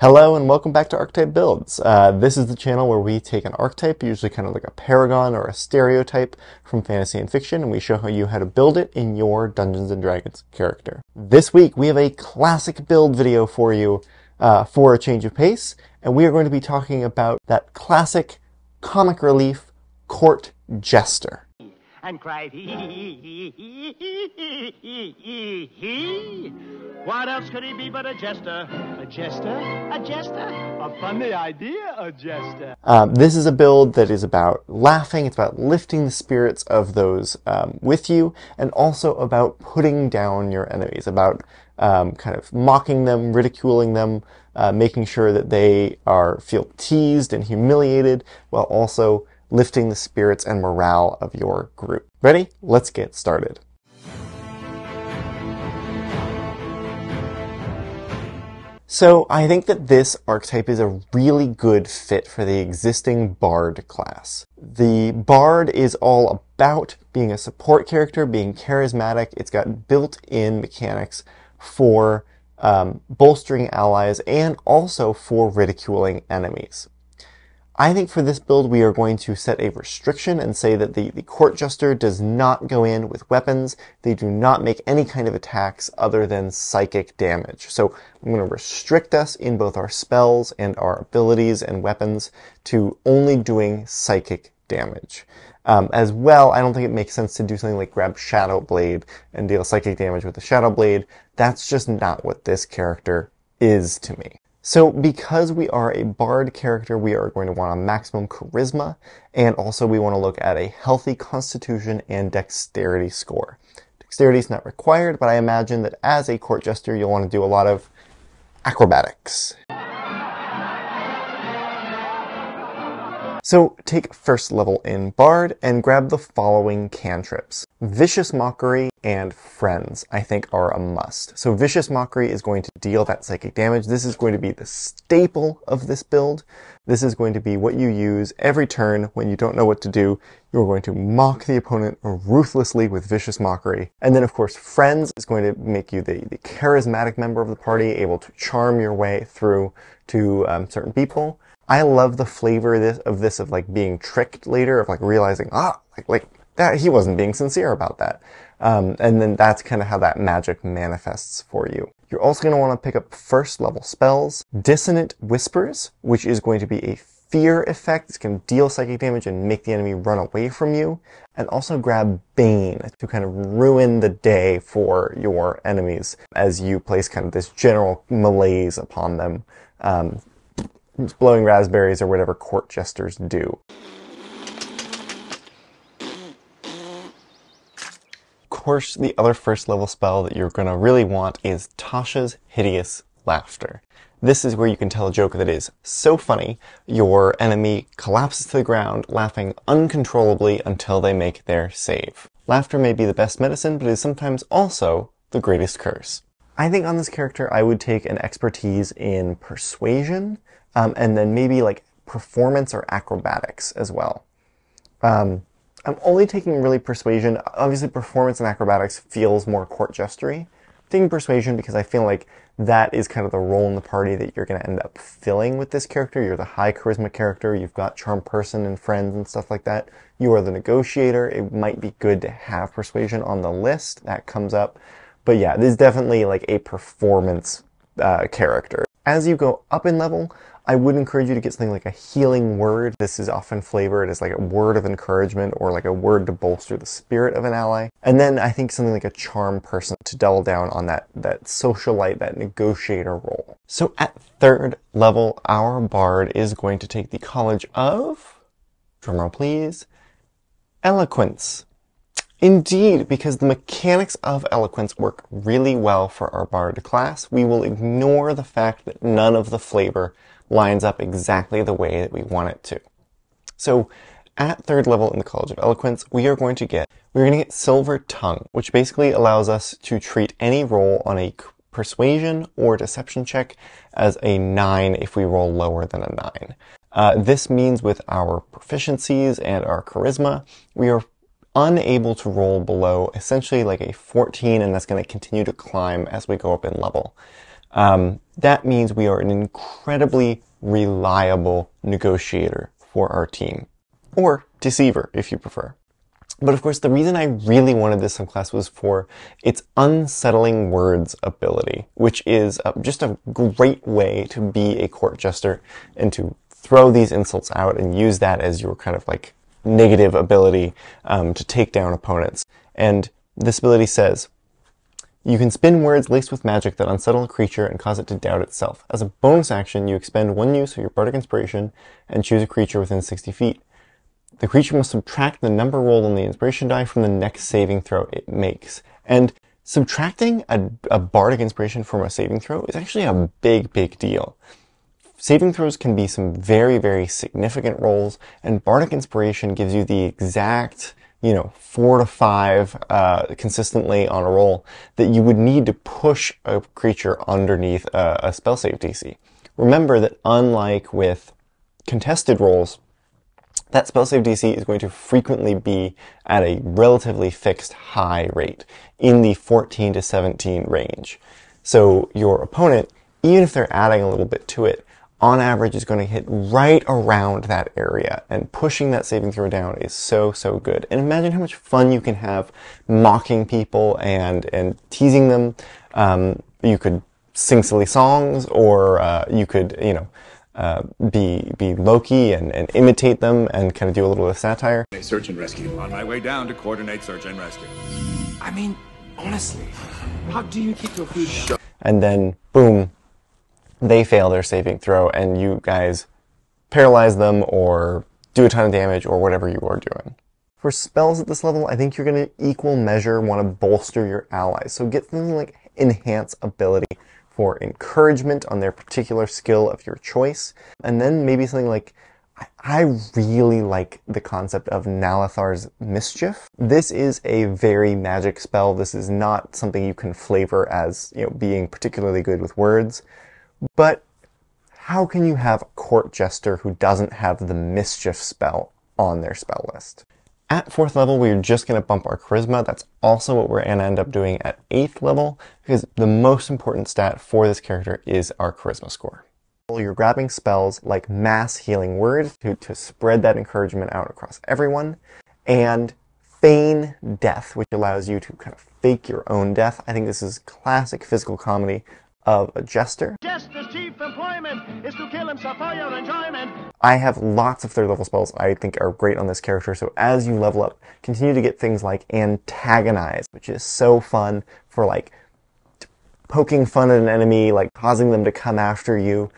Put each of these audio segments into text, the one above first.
Hello and welcome back to Archetype Builds. This is the channel where we take an archetype, usually kind of like a paragon or a stereotype from fantasy and fiction, and we show you how to build it in your Dungeons & Dragons character. This week we have a classic build video for you for a change of pace, and we are going to be talking about that classic comic relief court jester. And cried, hee. What else could he be but a jester? A jester? A jester? A funny idea, a jester. This is a build that is about laughing, it's about lifting the spirits of those with you, and also about putting down your enemies, about kind of mocking them, ridiculing them, making sure that they feel teased and humiliated, while also lifting the spirits and morale of your group. Ready? Let's get started. So I think that this archetype is a really good fit for the existing Bard class. The Bard is all about being a support character, being charismatic. It's got built-in mechanics for bolstering allies and also for ridiculing enemies. I think for this build we are going to set a restriction and say that the court jester does not go in with weapons. They do not make any kind of attacks other than psychic damage. So I'm going to restrict us in both our spells and our abilities and weapons to only doing psychic damage. As well, I don't think it makes sense to do something like grab Shadow Blade and deal psychic damage with the Shadow Blade. That's just not what this character is to me. So because we are a Bard character, we are going to want a maximum charisma, and also we want to look at a healthy constitution and dexterity score. Dexterity is not required, but I imagine that as a court jester, you'll want to do a lot of acrobatics. So take first level in Bard and grab the following cantrips. Vicious Mockery and Friends, I think, are a must. So Vicious Mockery is going to deal that psychic damage. This is going to be the staple of this build. This is going to be what you use every turn when you don't know what to do. You're going to mock the opponent ruthlessly with Vicious Mockery. And then, of course, Friends is going to make you the charismatic member of the party, able to charm your way through to certain people. I love the flavor of this of like being tricked later, of like realizing, like that he wasn't being sincere about that. And then that's kind of how that magic manifests for you. You're also going to want to pick up first level spells. Dissonant Whispers, which is going to be a fear effect. It's going to deal psychic damage and make the enemy run away from you. And also grab Bane to kind of ruin the day for your enemies as you place kind of this general malaise upon them. Blowing raspberries or whatever court jesters do. Of course, the other first level spell that you're going to really want is Tasha's Hideous Laughter. This is where you can tell a joke that is so funny, your enemy collapses to the ground, laughing uncontrollably until they make their save. Laughter may be the best medicine, but it is sometimes also the greatest curse. I think on this character I would take an expertise in persuasion, and then maybe like performance or acrobatics as well. I'm only taking really persuasion. Obviously performance and acrobatics feels more court jestery. I'm taking persuasion because I feel like that is kind of the role in the party that you're going to end up filling with this character. You're the high charisma character, you've got charm person and friends and stuff like that. You are the negotiator. It might be good to have persuasion on the list. That comes up. But yeah, this is definitely like a performance character. As you go up in level, I would encourage you to get something like a healing word. This is often flavored as like a word of encouragement or like a word to bolster the spirit of an ally. And then I think something like a charm person to double down on that socialite, that negotiator role. So at third level, our Bard is going to take the College of, drumroll please, Eloquence. Indeed, because the mechanics of eloquence work really well for our Bard class, we will ignore the fact that none of the flavor lines up exactly the way that we want it to. So at third level in the College of Eloquence, we're going to get Silver Tongue, which basically allows us to treat any roll on a persuasion or deception check as a 9 if we roll lower than a 9. This means with our proficiencies and our charisma, we are unable to roll below essentially like a 14, and that's going to continue to climb as we go up in level. that means we are an incredibly reliable negotiator for our team. Or deceiver, if you prefer. But of course, the reason I really wanted this subclass was for its unsettling words ability, which is just a great way to be a court jester and to throw these insults out and use that as your kind of like negative ability to take down opponents. And this ability says, you can spin words laced with magic that unsettle a creature and cause it to doubt itself. As a bonus action, you expend one use of your bardic inspiration and choose a creature within 60 feet. The creature must subtract the number rolled on the inspiration die from the next saving throw it makes. And subtracting a bardic inspiration from a saving throw is actually a big, big deal. Saving throws can be some very, very significant rolls, and bardic inspiration gives you the exact, 4 to 5 consistently on a roll that you would need to push a creature underneath a spell save DC. Remember that unlike with contested rolls, that spell save DC is going to frequently be at a relatively fixed high rate in the 14 to 17 range. So your opponent, even if they're adding a little bit to it, on average is going to hit right around that area, and pushing that saving throw down is so, so good. And imagine how much fun you can have mocking people and teasing them. You could sing silly songs, or you could, be Loki and imitate them and kind of do a little bit of satire. Search and rescue. On my way down to coordinate search and rescue. I mean, honestly, how do you keep your food down? And then, boom, they fail their saving throw, and you guys paralyze them or do a ton of damage or whatever you are doing. For spells at this level, I think you're going to equal measure want to bolster your allies. So get something like Enhance Ability for encouragement on their particular skill of your choice. And then maybe something like, I really like the concept of Nalathar's Mischief. This is a very magic spell. This is not something you can flavor as, being particularly good with words. But how can you have a court jester who doesn't have the Mischief spell on their spell list? At 4th level, we're just going to bump our charisma. That's also what we're going to end up doing at 8th level, because the most important stat for this character is our charisma score. You're grabbing spells like Mass Healing Word to spread that encouragement out across everyone, and Feign Death, which allows you to kind of fake your own death. I think this is classic physical comedy of a jester. Jester's chief employment is to kill himself for your enjoyment. I have lots of 3rd level spells I think are great on this character, so as you level up, continue to get things like Antagonize, which is so fun for like poking fun at an enemy, like causing them to come after you.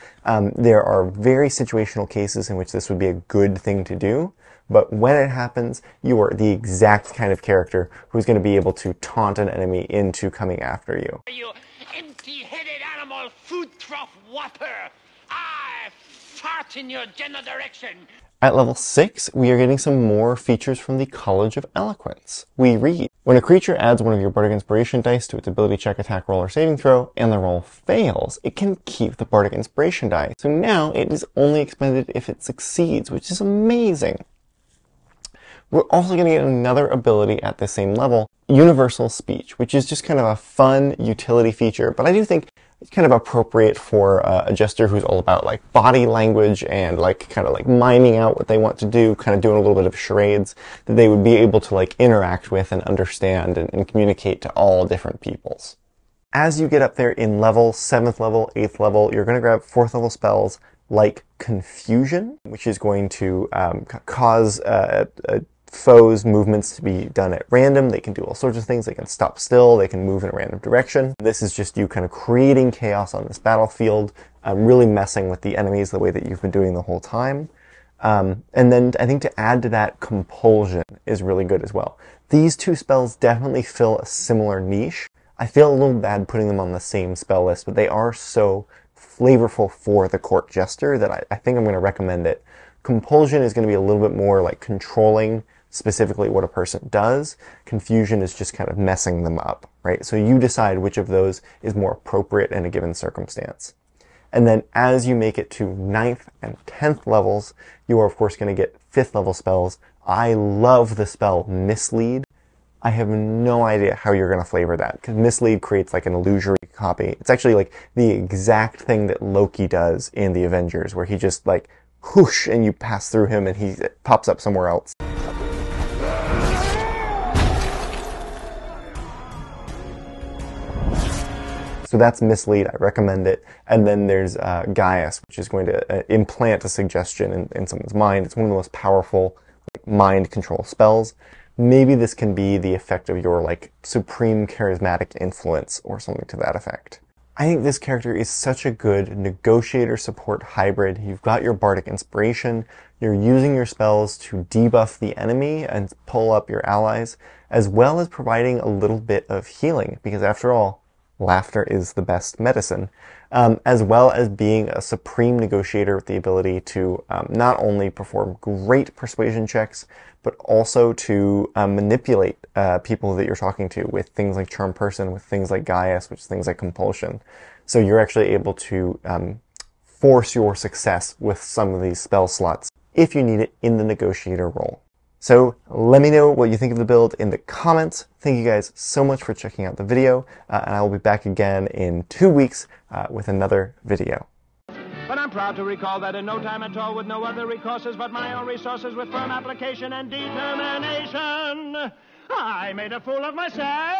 There are very situational cases in which this would be a good thing to do, but when it happens, you are the exact kind of character who's going to be able to taunt an enemy into coming after you. You empty-headed animal food trough whopper! I fart in your general direction! At level 6, we are getting some more features from the College of Eloquence. We read, when a creature adds one of your Bardic Inspiration dice to its ability check, attack roll, or saving throw, and the roll fails, it can keep the Bardic Inspiration die. So now it is only expended if it succeeds, which is amazing. We're also going to get another ability at the same level, Universal Speech, which is just kind of a fun utility feature, but I do think it's kind of appropriate for a jester who's all about like body language and like kind of like miming out what they want to do, kind of doing a little bit of charades, that they would be able to like interact with and understand and communicate to all different peoples. As you get up there in level, 7th level, 8th level, you're going to grab 4th level spells like Confusion, which is going to cause foes' movements to be done at random. They can do all sorts of things. They can stop still. They can move in a random direction. This is just you kind of creating chaos on this battlefield, really messing with the enemies the way that you've been doing the whole time. And then I think to add to that, Compulsion is really good as well. These two spells definitely fill a similar niche. I feel a little bad putting them on the same spell list, but they are so flavorful for the court jester that I think I'm going to recommend it. Compulsion is going to be a little bit more like controlling specifically what a person does. Confusion is just kind of messing them up, right? So you decide which of those is more appropriate in a given circumstance. And then as you make it to 9th and 10th levels, you are of course going to get 5th level spells. I love the spell Mislead. I have no idea how you're going to flavor that, because Mislead creates like an illusory copy. It's actually like the exact thing that Loki does in the Avengers, where he just like whoosh and you pass through him and he pops up somewhere else. So that's Mislead. I recommend it. And then there's Gaius, which is going to implant a suggestion in someone's mind. It's one of the most powerful like, mind control spells. Maybe this can be the effect of your like supreme charismatic influence or something to that effect. I think this character is such a good negotiator support hybrid. You've got your bardic inspiration, you're using your spells to debuff the enemy and pull up your allies, as well as providing a little bit of healing, because after all, laughter is the best medicine, as well as being a supreme negotiator with the ability to not only perform great persuasion checks, but also to manipulate people that you're talking to with things like Charm Person, with things like Gaius, which is things like Compulsion. So you're actually able to force your success with some of these spell slots if you need it in the negotiator role. So let me know what you think of the build in the comments. Thank you guys so much for checking out the video, and I will be back again in 2 weeks with another video. But I'm proud to recall that in no time at all, with no other recourses but my own resources, with firm application and determination, I made a fool of myself.